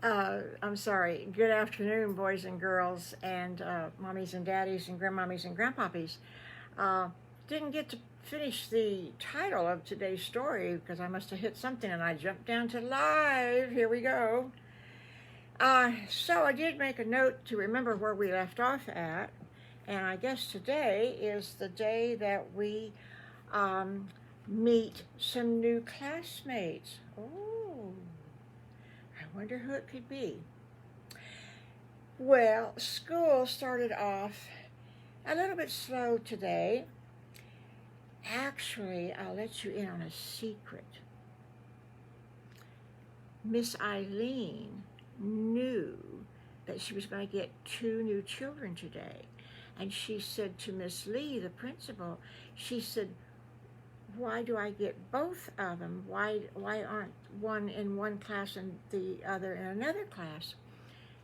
I'm sorry. Good afternoon, boys and girls, and mommies and daddies, and grandmommies and grandpoppies. Uh, didn't get to finish the title of today's story because I must have hit something and I jumped down to live. Here we go. So I did make a note to remember where we left off at, and I guess today is the day that we um, meet some new classmates. Oh, I wonder who it could be. Well, school started off a little bit slow today. Actually, I'll let you in on a secret. Miss Eileen knew that she was going to get two new children today. And she said to Miss Lee, the principal, she said, why do I get both of them? Why aren't one in one class and the other in another class?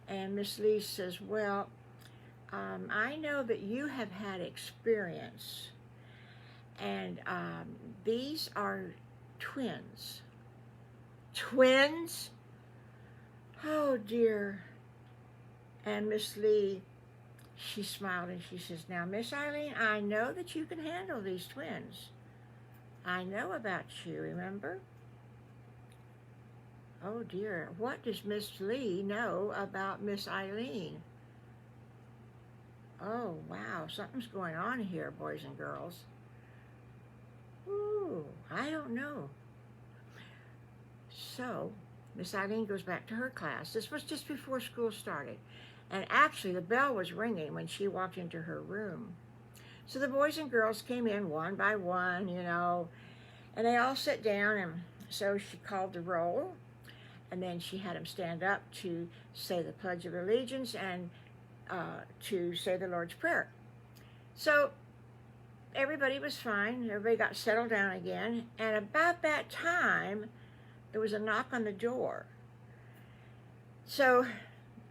And Miss Lee says, well, I know that you have had experience, and these are twins. Twins? Oh dear. And Miss Lee, she smiled and she says, now, Miss Eileen, I know that you can handle these twins. I know about you, remember? Oh dear, what does Miss Lee know about Miss Eileen? Oh wow, something's going on here, boys and girls. Ooh, I don't know. So, Miss Eileen goes back to her class. This was just before school started. And actually, the bell was ringing when she walked into her room. So the boys and girls came in one by one, and they all sat down. And so she called the roll. And then she had them stand up to say the Pledge of Allegiance and to say the Lord's Prayer. So everybody was fine. Everybody got settled down again. And about that time, there was a knock on the door. So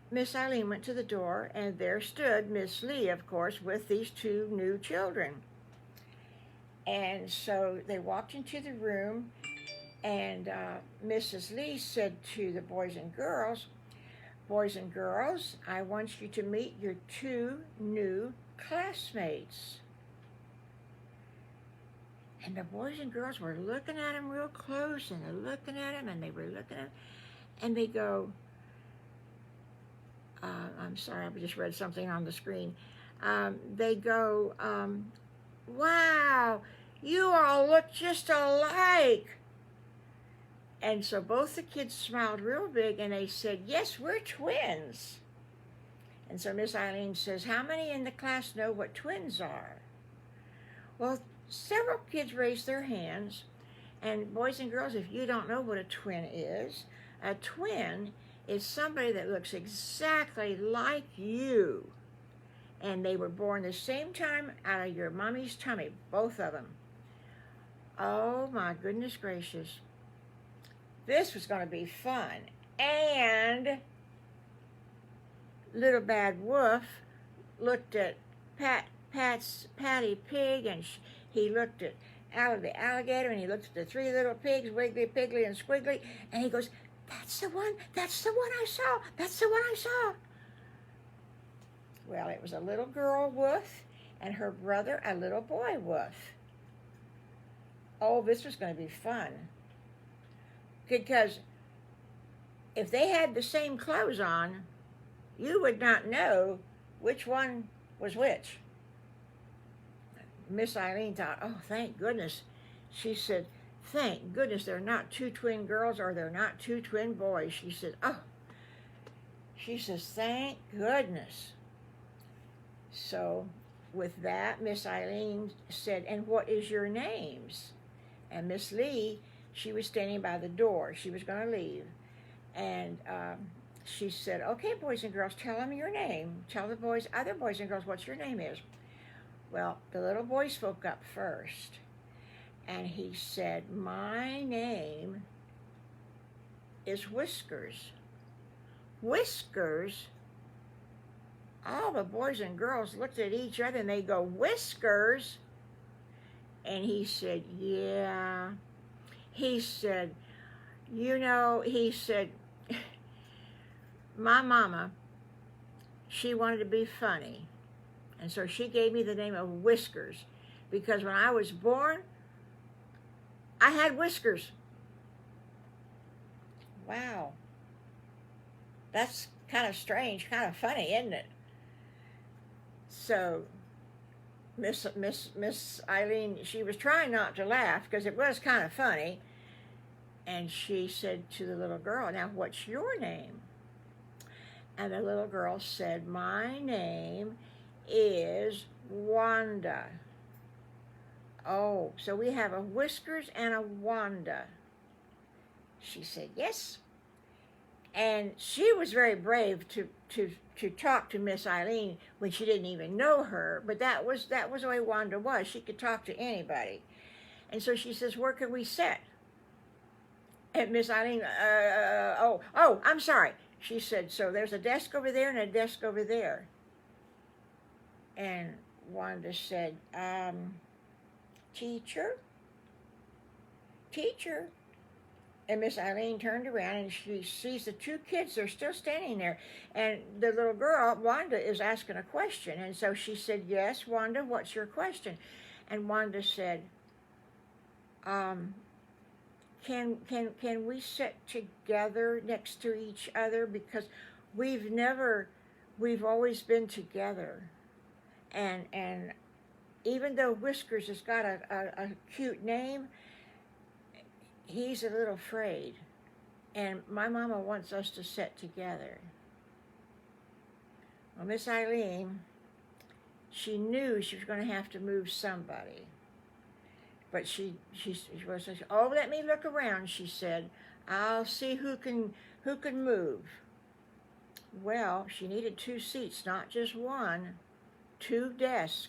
Miss Eileen went to the door, and there stood Miss Lee, of course, with these two new children. And so they walked into the room, and Mrs. Lee said to the boys and girls, I want you to meet your two new classmates. And the boys and girls were looking at him real close, and they're looking at him, and they were looking at him, and they go, I'm sorry, I just read something on the screen. They go, wow, you all look just alike. And so both the kids smiled real big, and they said, yes, we're twins. And so Miss Eileen says, how many in the class know what twins are? Well, several kids raised their hands. And boys and girls, if you don't know what a twin is somebody that looks exactly like you. And they were born the same time out of your mommy's tummy, both of them. Oh my goodness gracious. This was going to be fun. And Little Bad Wolf looked at Patty Pig, and he looked at the alligator, and he looked at the three little pigs, Wiggly, Piggly, and Squiggly, and he goes, that's the one I saw, that's the one I saw. Well, it was a little girl wolf and her brother, a little boy wolf. Oh, this was going to be fun. Because if they had the same clothes on, you would not know which one was which. Miss Eileen thought, oh, thank goodness. She said, thank goodness they're not two twin girls or they're not two twin boys. She said, oh. She says, thank goodness. So with that, Miss Eileen said, and what is your names? And Miss Lee, she was standing by the door. She was going to leave. And she said, okay, boys and girls, tell them your name. Tell the boys, other boys and girls, what your name is. Well, the little boy spoke up first. And he said, my name is Whiskers. Whiskers? All the boys and girls looked at each other and they go, Whiskers? And he said, yeah. He said, my mama, she wanted to be funny. And so she gave me the name of Whiskers, because when I was born, I had whiskers. Wow. That's kind of strange, kind of funny, isn't it? So Miss Eileen, she was trying not to laugh because it was kind of funny. And she said to the little girl, now what's your name? And the little girl said, my name is Wanda. Oh, so we have a Whiskers and a Wanda. She said, yes. And she was very brave to talk to Miss Eileen when she didn't even know her, but that was the way Wanda was. She could talk to anybody. And so she says, where can we sit? And Miss Eileen, I'm sorry. She said, so there's a desk over there and a desk over there. And Wanda said, teacher? And Miss Eileen turned around and she sees the two kids. They're still standing there. And the little girl, Wanda, is asking a question. And so she said, yes, Wanda, what's your question? And Wanda said, can we sit together next to each other? Because we've always been together. And even though Whiskers has got a cute name, he's a little afraid, and my mama wants us to sit together. Well, Miss Eileen, she knew she was going to have to move somebody, but she was, oh, let me look around, she said. I'll see who can move. Well, she needed 2 seats, not just one, 2 desks,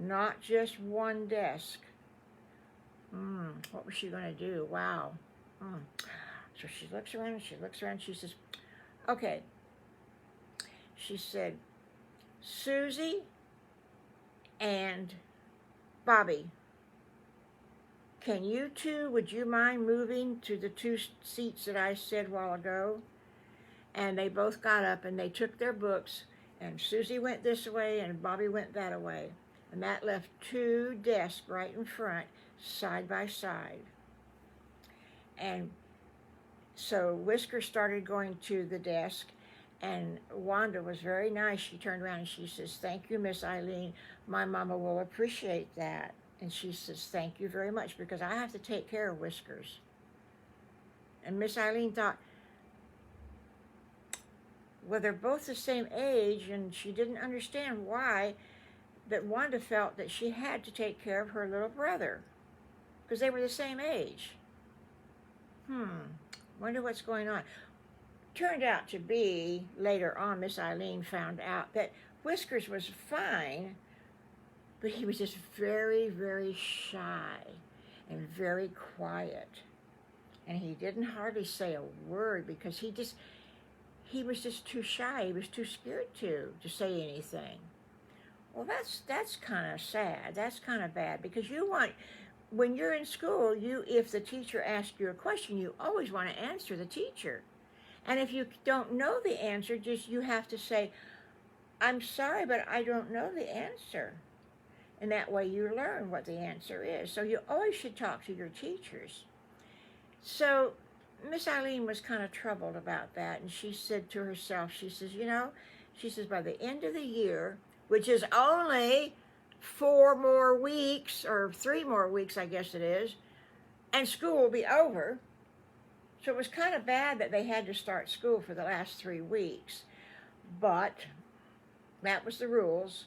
not just one desk. What was she going to do? Wow. So she looks around, she says, okay. She said, Susie and Bobby, would you mind moving to the 2 seats that I said a while ago? And they both got up and they took their books, and Susie went this way and Bobby went that way. And that left 2 desks right in front, side by side. And so Whisker started going to the desk, and Wanda was very nice. She turned around and she says, thank you, Miss Eileen. My mama will appreciate that. And she says, thank you very much, because I have to take care of Whiskers. And Miss Eileen thought, well, they're both the same age, and she didn't understand why that Wanda felt that she had to take care of her little brother, because they were the same age. Wonder what's going on. Turned out to be, later on, Miss Eileen found out that Whiskers was fine, but he was just very, very shy and very quiet. And he didn't hardly say a word, because he was just too shy. He was too scared to say anything. Well, that's kind of sad. That's kind of bad, because when you're in school, if the teacher asks you a question, you always want to answer the teacher. And if you don't know the answer, you have to say, I'm sorry, but I don't know the answer. And that way you learn what the answer is. So you always should talk to your teachers. So Miss Eileen was kind of troubled about that, and she said to herself, she says, by the end of the year, which is only 4 more weeks, or 3 more weeks, I guess it is, and school will be over. So it was kind of bad that they had to start school for the last 3 weeks, but that was the rules.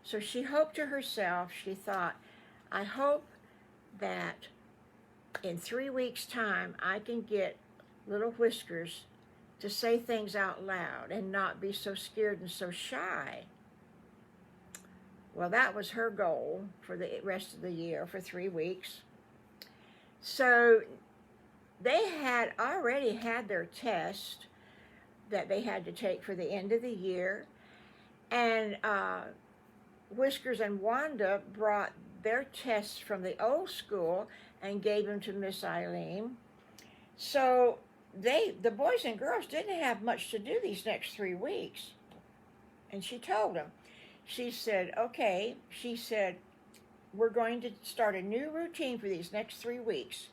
So she hoped to herself, she thought, I hope that in 3 weeks' time I can get little Whiskers to say things out loud and not be so scared and so shy. Well, that was her goal for the rest of the year, for 3 weeks. So they had already had their test that they had to take for the end of the year. And Whiskers and Wanda brought their tests from the old school and gave them to Miss Eileen. So the boys and girls didn't have much to do these next 3 weeks. And she told them, she said, okay, she said, we're going to start a new routine for these next 3 weeks.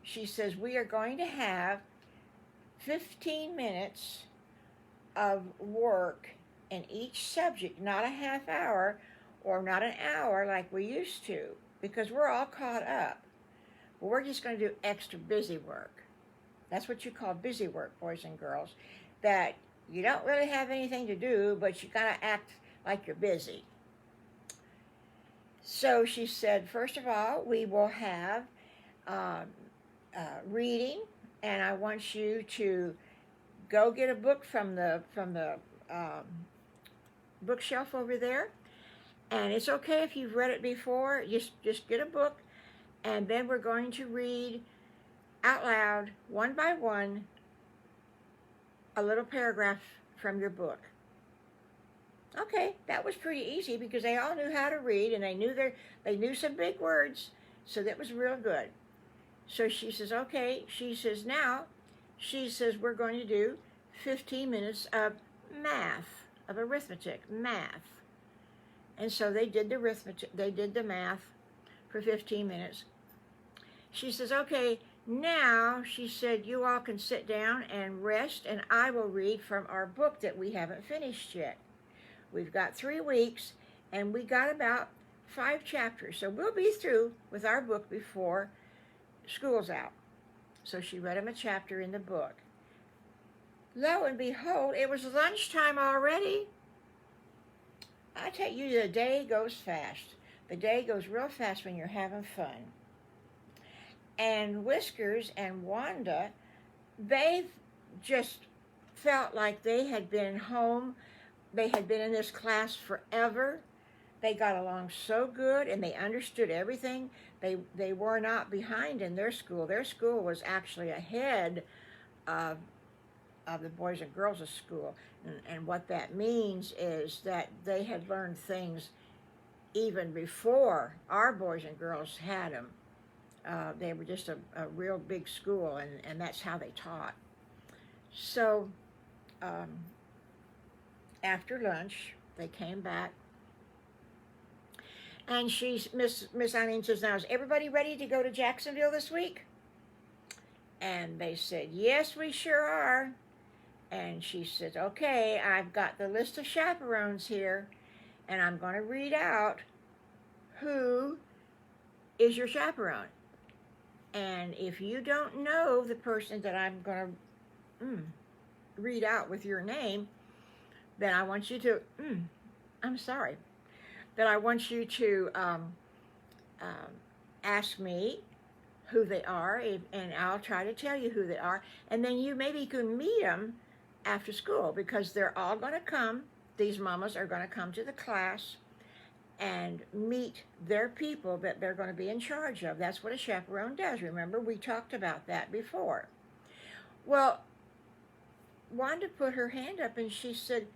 She says, we are going to have 15 minutes of work in each subject, not a half hour or not an hour like we used to, because we're all caught up. But we're just going to do extra busy work. That's what you call busy work, boys and girls, that you don't really have anything to do, but you got to act like you're busy. So she said, first of all, we will have reading, and I want you to go get a book from the bookshelf over there. And it's okay if you've read it before. Just get a book, and then we're going to read out loud, one by one, a little paragraph from your book. Okay, that was pretty easy because they all knew how to read, and they knew some big words, so that was real good. So she says, okay, she says, now, she says, we're going to do 15 minutes of math, of arithmetic, math. And so they did the arithmetic, they did the math for 15 minutes. She says, okay, now, she said, you all can sit down and rest, and I will read from our book that we haven't finished yet. We've got 3 weeks, and we got about 5 chapters, so we'll be through with our book before school's out. So she read him a chapter in the book. Lo and behold, it was lunchtime already. I tell you, the day goes fast. The day goes real fast when you're having fun. And Whiskers and Wanda, they just felt like they had been home. They had been in this class forever. They got along so good, and they understood everything. They were not behind in their school. Their school was actually ahead of the boys and girls' school. And what that means is that they had learned things even before our boys and girls had them. They were just a real big school, and that's how they taught. So after lunch, they came back, and Miss Eileen says, now, is everybody ready to go to Jacksonville this week? And they said, yes, we sure are. And she said, okay, I've got the list of chaperones here, and I'm going to read out who is your chaperone. And if you don't know the person that I'm going to read out with your name, then I want you to, then I want you to ask me who they are, and I'll try to tell you who they are. And then you maybe can meet them after school, because they're all going to come, these mamas are going to come to the class and meet their people that they're going to be in charge of. That's what a chaperone does. Remember, we talked about that before. Well, Wanda put her hand up and she said,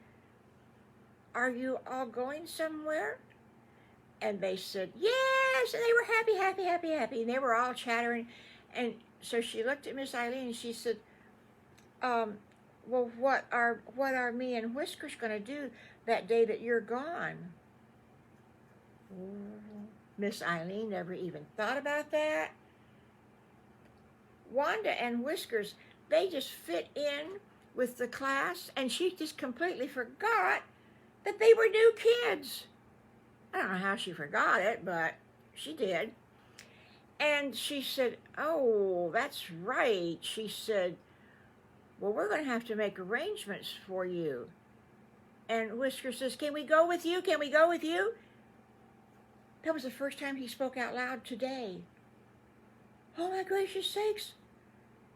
are you all going somewhere? And they said, yes, and they were happy, and they were all chattering. And so she looked at Miss Eileen and she said, well, what are me and Whiskers going to do that day that you're gone? Miss Eileen never even thought about that. Wanda and Whiskers, they just fit in with the class, and she just completely forgot that they were new kids. I don't know how she forgot it, but she did. And she said, oh, that's right. She said, well, we're going to have to make arrangements for you. And Whiskers says, can we go with you? Can we go with you? That was the first time he spoke out loud today. Oh, my gracious sakes.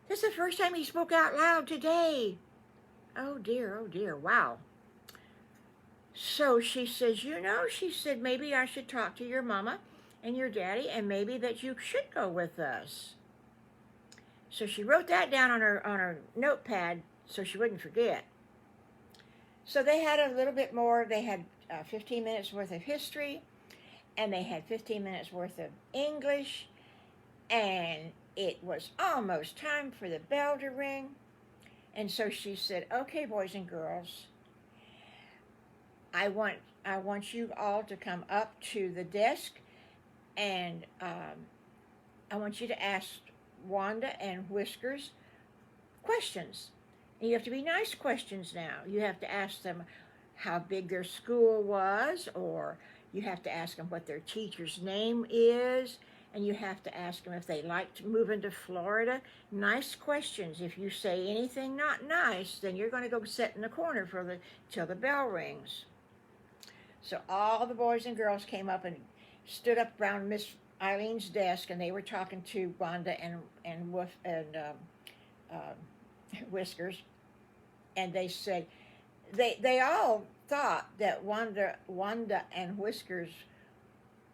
That's the first time he spoke out loud today. Oh, dear, wow. So she says, you know, she said, maybe I should talk to your mama and your daddy, and maybe that you should go with us. So she wrote that down on her notepad so she wouldn't forget. So they had a little bit more. They had 15 minutes worth of history, and they had 15 minutes worth of English, and it was almost time for the bell to ring. And so she said, okay, boys and girls, I want you all to come up to the desk, and I want you to ask Wanda and Whiskers questions. And you have to be nice questions now. You have to ask them how big their school was, or you have to ask them what their teacher's name is, and you have to ask them if they liked moving to Florida. Nice questions. If you say anything not nice, then you're going to go sit in the corner till the bell rings. So all the boys and girls came up and stood up around Miss Eileen's desk, and they were talking to Wanda and Whiskers, and they said they all thought that Wanda and Whiskers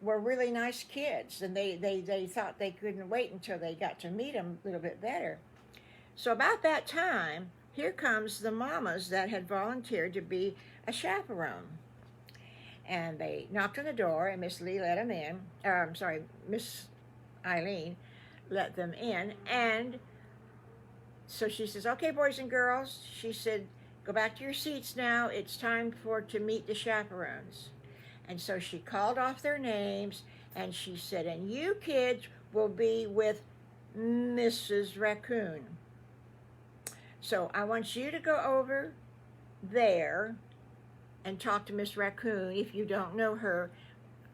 were really nice kids, and they thought they couldn't wait until they got to meet them a little bit better. So about that time, here comes the mamas that had volunteered to be a chaperone. And they knocked on the door, and Miss Lee let them in. Miss Eileen let them in. And so she says, okay, boys and girls, she said, go back to your seats now. It's time to meet the chaperones. And so she called off their names, and she said, and you kids will be with Mrs. Raccoon. So I want you to go over there and talk to Miss Raccoon. If you don't know her,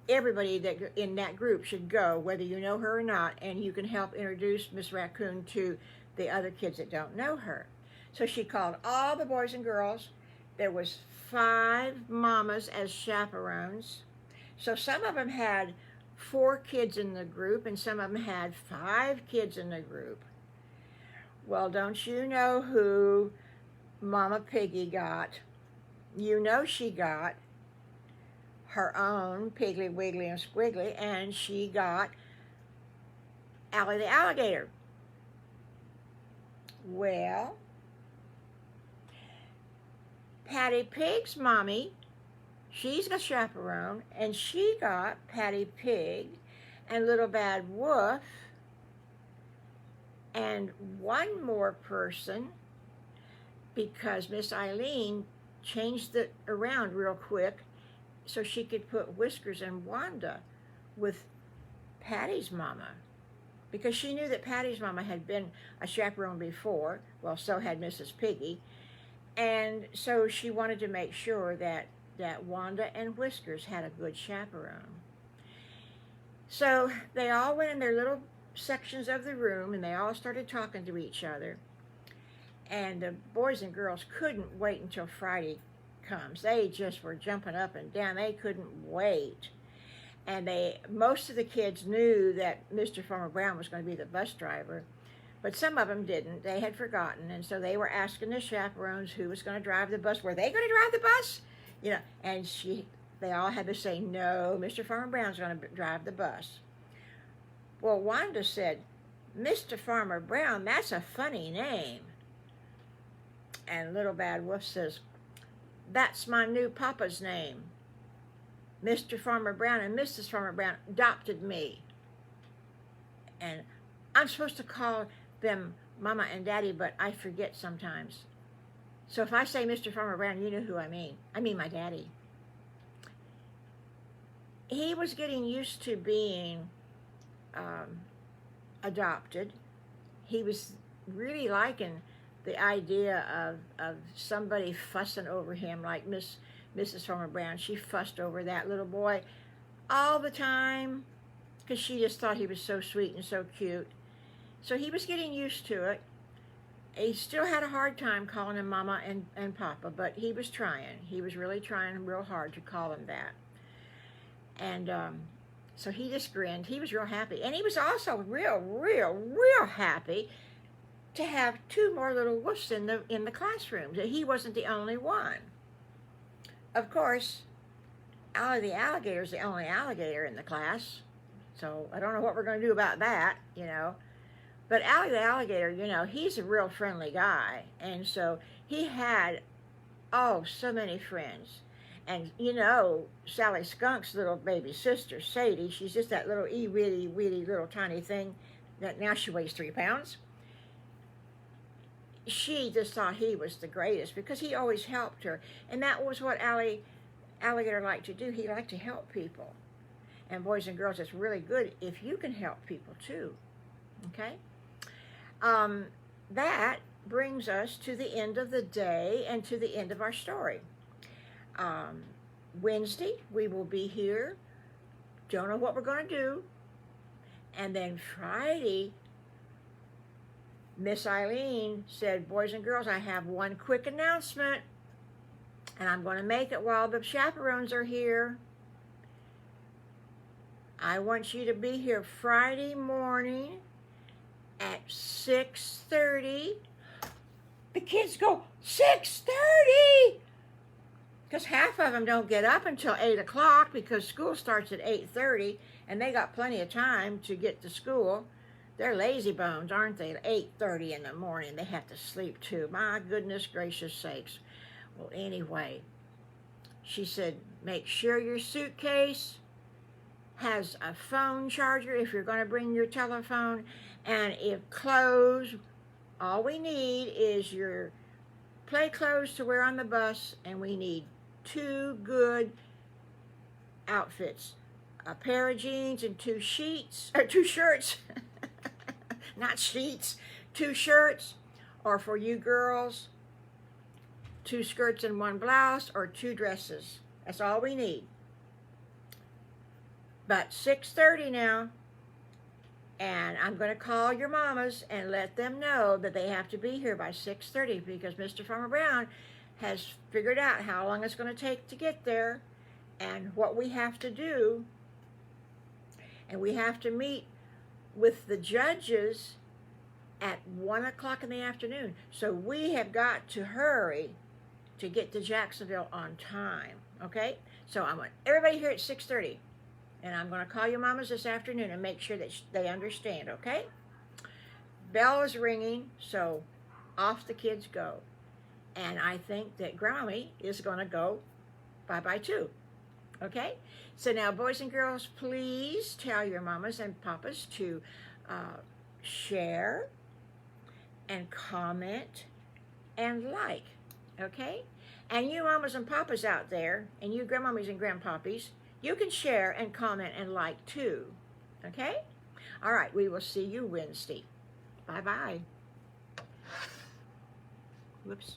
everybody that in that group should go, whether you know her or not, and you can help introduce Miss Raccoon to the other kids that don't know her. So she called all the boys and girls. There was 5 mamas as chaperones. So some of them had 4 kids in the group, and some of them had 5 kids in the group. Well, don't you know who Mama Piggy got? You know she got her own Piggly, Wiggly, and Squiggly, and she got Allie the alligator. Well, Patty Pig's mommy, she's a chaperone, and she got Patty Pig and Little Bad Wolf and one more person, because Miss Eileen changed it around real quick so she could put Whiskers and Wanda with Patty's mama, because she knew that Patty's mama had been a chaperone before. Well, so had Mrs. Piggy, and so she wanted to make sure that Wanda and Whiskers had a good chaperone. So they all went in their little sections of the room, and they all started talking to each other. And the boys and girls couldn't wait until Friday comes. They just were jumping up and down. They couldn't wait. And most of the kids knew that Mr. Farmer Brown was going to be the bus driver, but some of them didn't. They had forgotten, and so they were asking the chaperones who was going to drive the bus. Were they going to drive the bus? You know, and they all had to say, no, Mr. Farmer Brown's going to drive the bus. Well, Wanda said, Mr. Farmer Brown, that's a funny name. And Little Bad Wolf says, that's my new papa's name. Mr. Farmer Brown and Mrs. Farmer Brown adopted me. And I'm supposed to call them Mama and Daddy, but I forget sometimes. So if I say Mr. Farmer Brown, you know who I mean. I mean my daddy. He was getting used to being adopted. He was really liking the idea of somebody fussing over him, like Mrs. Farmer Brown. She fussed over that little boy all the time because she just thought he was so sweet and so cute. So he was getting used to it. He still had a hard time calling him Mama and Papa, but he was trying. He was really trying real hard to call him that. And so he just grinned. He was real happy. And he was also real happy to have 2 more little wolves in the classroom. That he wasn't the only one. Of course, Allie the alligator is the only alligator in the class. So I don't know what we're going to do about that, you know. But Allie the alligator, you know, he's a real friendly guy. And so he had, so many friends. And, you know, Sally Skunk's little baby sister, Sadie, she's just that little itty-bitty little tiny thing. Now she weighs 3 pounds. She just thought he was the greatest because he always helped her. And that was what Alligator liked to do. He liked to help people. And boys and girls, it's really good if you can help people too. Okay? That brings us to the end of the day and to the end of our story. Wednesday, we will be here. Don't know what we're going to do. And then Friday, Miss Eileen said, boys and girls, I have one quick announcement. And I'm going to make it while the chaperones are here. I want you to be here Friday morning at 6:30. The kids go, 6:30? Because half of them don't get up until 8 o'clock because school starts at 8:30, and they got plenty of time to get to school. They're lazy bones, aren't they? 8:30 in the morning, they have to sleep too. My goodness gracious sakes. Well, anyway, she said, make sure your suitcase has a phone charger if you're going to bring your telephone, and if clothes, all we need is your play clothes to wear on the bus, and we need 2 good outfits, a pair of jeans and 2 shirts, not sheets, 2 shirts, or for you girls, 2 skirts and 1 blouse, or 2 dresses. That's all we need. But 6:30 now, and I'm going to call your mamas and let them know that they have to be here by 6:30 because Mr. Farmer Brown has figured out how long it's going to take to get there and what we have to do. And we have to meet with the judges at 1 o'clock in the afternoon. So we have got to hurry to get to Jacksonville on time, okay? So I want everybody here at 6:30. And I'm going to call your mamas this afternoon and make sure that they understand, okay? Bell is ringing, so off the kids go. And I think that GrandMommy is going to go bye-bye too, okay? So now, boys and girls, please tell your mamas and papas to share and comment and like, okay? And you mamas and papas out there, and you grandmommies and grandpappies, you can share and comment and like too, okay? All right, we will see you Wednesday. Bye-bye. Whoops.